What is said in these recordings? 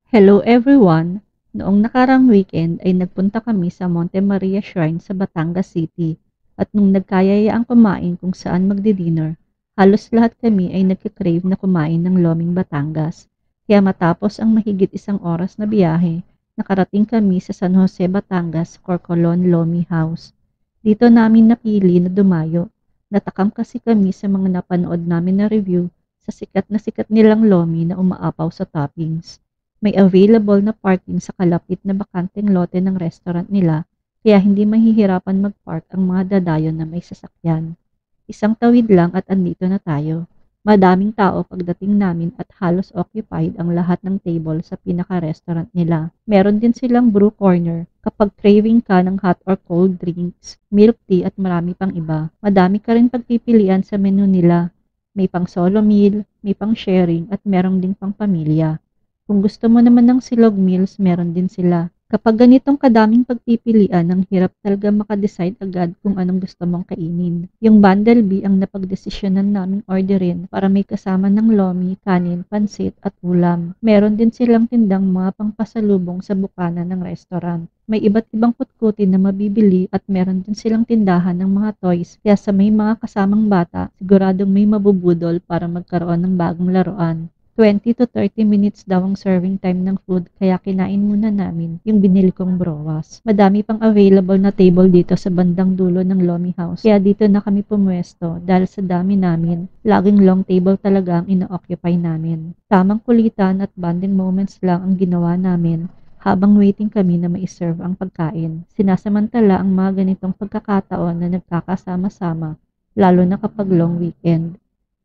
Hello everyone! Noong nakarang weekend ay nagpunta kami sa Monte Maria Shrine sa Batangas City at nung nagkayayaang kumain kung saan magdi-dinner, halos lahat kami ay nagkikrave na kumain ng Loming Batangas. Kaya matapos ang mahigit isang oras na biyahe, nakarating kami sa San Jose, Batangas, Corcolon Lomi House. Dito namin napili na dumayo. Natakam kasi kami sa mga napanood namin na review sa sikat nilang Lomi na umaapaw sa toppings. May available na parking sa kalapit na bakanteng lote ng restaurant nila kaya hindi mahihirapan mag-park ang mga dadayon na may sasakyan. Isang tawid lang at andito na tayo. Madaming tao pagdating namin at halos occupied ang lahat ng table sa pinaka-restaurant nila. Meron din silang brew corner kapag craving ka ng hot or cold drinks, milk tea at marami pang iba. Madami ka rin pagpipilian sa menu nila. May pang solo meal, may pang sharing at merong ding pang pamilya. Kung gusto mo naman ng silog meals, meron din sila. Kapag ganitong kadaming pagpipilian, ang hirap talaga makadecide agad kung anong gusto mong kainin. Yung Bundle B ang napagdesisyonan naming orderin para may kasama ng lomi, kanin, pansit at ulam. Meron din silang tindang mga pangpasalubong sa bukana ng restaurant. May iba't ibang kutkutin na mabibili at meron din silang tindahan ng mga toys kaya sa may mga kasamang bata, siguradong may mabubudol para magkaroon ng bagong laruan. 20 to 30 minutes daw ang serving time ng food kaya kinain muna namin yung binili kong browas. Madami pang available na table dito sa bandang dulo ng Lomi House kaya dito na kami pumwesto dahil sa dami namin, laging long table talaga ang ina-occupy namin. Tamang kulitan at bonding moments lang ang ginawa namin habang waiting kami na ma-serve ang pagkain. Sinasamantala ang mga ganitong pagkakataon na nagkakasama-sama lalo na kapag long weekend.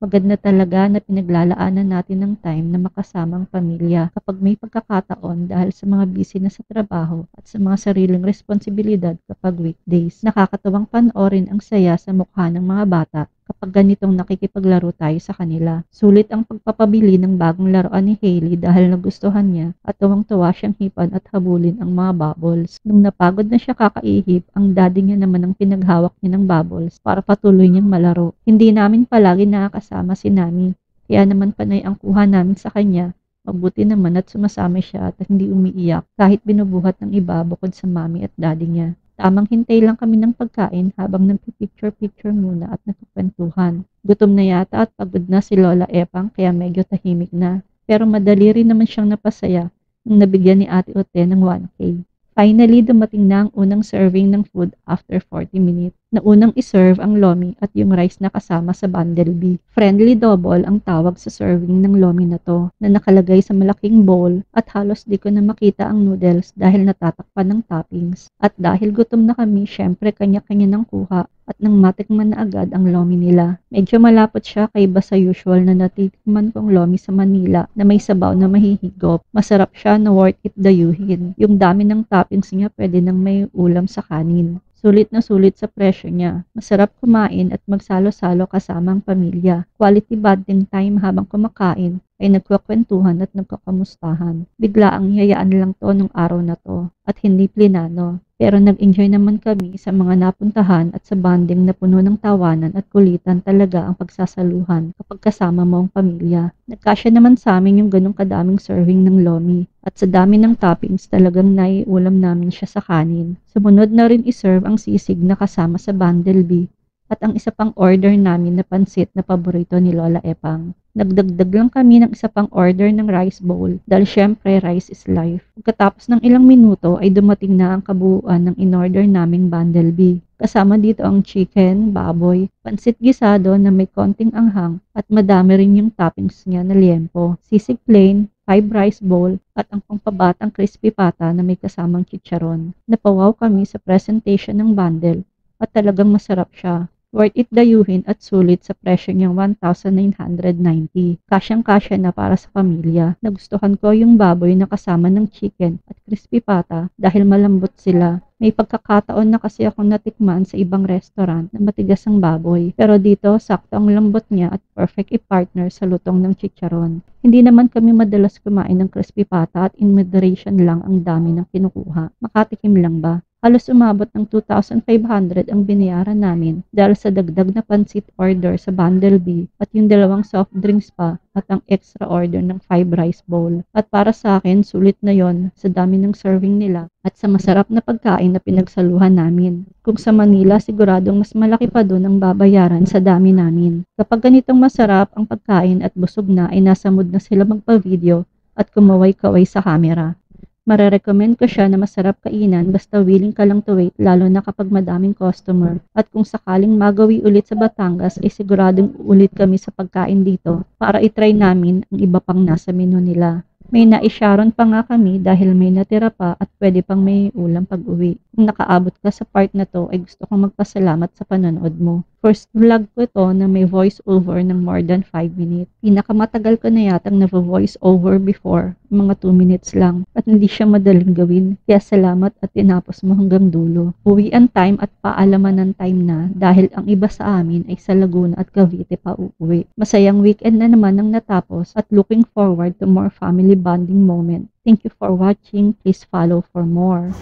Maganda talaga na pinaglalaanan natin ng time na makasama ang pamilya kapag may pagkakataon dahil sa mga busy na sa trabaho at sa mga sariling responsibilidad kapag weekdays. Nakakatuwang panoorin ang saya sa mukha ng mga bata kapag ganitong nakikipaglaro tayo sa kanila. Sulit ang pagpapabili ng bagong laruan ni Hailey dahil nagustuhan niya at tuwang-tuwa siyang hipan at habulin ang mga bubbles. Nung napagod na siya kakaihip, ang daddy niya naman ang pinaghawak niya ng bubbles para patuloy niyang malaro. Hindi namin palagi nakakasama si Nami, kaya naman panay ang kuha namin sa kanya. Mabuti naman at sumasama siya at hindi umiiyak kahit binubuhat ng iba bukod sa mami at daddy niya. Tamang hintay lang kami ng pagkain habang nagpipicture-picture muna at nagkukwentuhan. Gutom na yata at pagod na si Lola Epang kaya medyo tahimik na. Pero madali rin naman siyang napasaya nung nabigyan ni Ate Ote ng 1K. Finally, dumating na ang unang serving ng food after 40 minutes. Na unang iserve ang lomi at yung rice na kasama sa bundle B. Friendly double ang tawag sa serving ng lomi na to na nakalagay sa malaking bowl at halos di ko na makita ang noodles dahil natatakpan ng toppings. At dahil gutom na kami, syempre kanya-kanya ng kuha at nang matikman na agad ang lomi nila. Medyo malapot siya kay iba sa usual na natitikman kong lomi sa Manila na may sabaw na mahihigop. Masarap siya na worth it dayuhin. Yung dami ng toppings niya pwede nang may ulam sa kanin. Sulit na sulit sa presyo niya. Masarap kumain at magsalo-salo kasama ang pamilya. Quality bonding time habang kumakain ay nagkwakwentuhan at nagkakamustahan. Bigla ang hiyayaan lang to nung araw na to at hindi plinano. Pero nag-enjoy naman kami sa mga napuntahan at sa bonding na puno ng tawanan at kulitan talaga ang pagsasaluhan kapag kasama mo ang pamilya. Nagkasya naman sa amin yung ganong kadaming serving ng lomi at sa dami ng toppings talagang naiulam namin siya sa kanin. Sumunod na rin iserve ang sisig na kasama sa bundle B at ang isa pang order namin na pansit na paborito ni Lola Epang. Nagdagdag lang kami ng isa pang order ng rice bowl dahil syempre rice is life. Pagkatapos ng ilang minuto ay dumating na ang kabuuan ng in-order naming bundle B. Kasama dito ang chicken, baboy, pansit gisado na may konting anghang at madami rin yung toppings niya na liempo, sisig plain, 5 rice bowl at ang pangpabatang crispy pata na may kasamang chicharon. Napawaw kami sa presentation ng bundle at talagang masarap siya. Worth it dayuhin at sulit sa presyo niyang 1,990. Kasyang-kasya na para sa pamilya. Nagustuhan ko yung baboy na kasama ng chicken at crispy pata dahil malambot sila. May pagkakataon na kasi akong natikman sa ibang restaurant na matigas ang baboy. Pero dito, sakto ang lambot niya at perfect i-partner sa lutong ng chicharon. Hindi naman kami madalas kumain ng crispy pata at in moderation lang ang dami ng kinukuha. Makatikim lang ba? Halos umabot ng 2,500 ang binayaran namin dahil sa dagdag na pansit order sa Bundle B at yung dalawang soft drinks pa at ang extra order ng 5 rice bowl. At para sa akin, sulit na yon sa dami ng serving nila at sa masarap na pagkain na pinagsaluhan namin. Kung sa Manila, siguradong mas malaki pa doon ang babayaran sa dami namin. Kapag ganitong masarap ang pagkain at busog na ay nasa mood na sila magpa-video at kumaway-kaway sa camera. Marerecommend ko siya na masarap kainan basta willing ka lang to wait lalo na kapag madaming customer. At kung sakaling magawi ulit sa Batangas ay siguradong ulit kami sa pagkain dito para itry namin ang iba pang nasa menu nila. May naisyaron pa nga kami dahil may natira pa at pwede pang may ulam pag-uwi. Kung nakaabot ka sa part na to ay gusto kong magpasalamat sa panonood mo. First vlog ko ito na may voice over ng more than 5 minutes. Pinakamatagal ko na yatang na-voice over before, mga 2 minutes lang. At hindi siya madaling gawin. Kaya salamat at tinapos mo hanggang dulo. Uwian time at paalaman ng time na dahil ang iba sa amin ay sa Laguna at Cavite pa uuwi. Masayang weekend na naman ang natapos at looking forward to more family bonding moment. Thank you for watching. Please follow for more.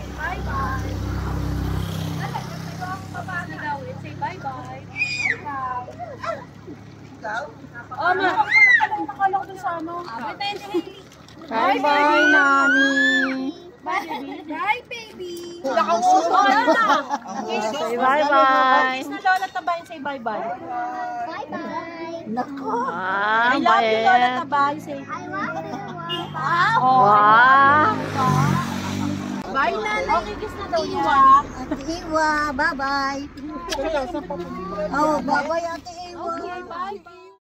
Oh, ma. Nakala ko dun sa ano. Bye-bye, Nani. Bye, baby. Say bye-bye. Kiss na Lola Tabayan, say bye-bye. Ah, I love you, Lola bye. Tabayan, say Wow. bye, Nana. Okay, kiss na daw niya. Iwa, bye-bye. Oh, bye-bye, Ate Iwa. Okay, bye.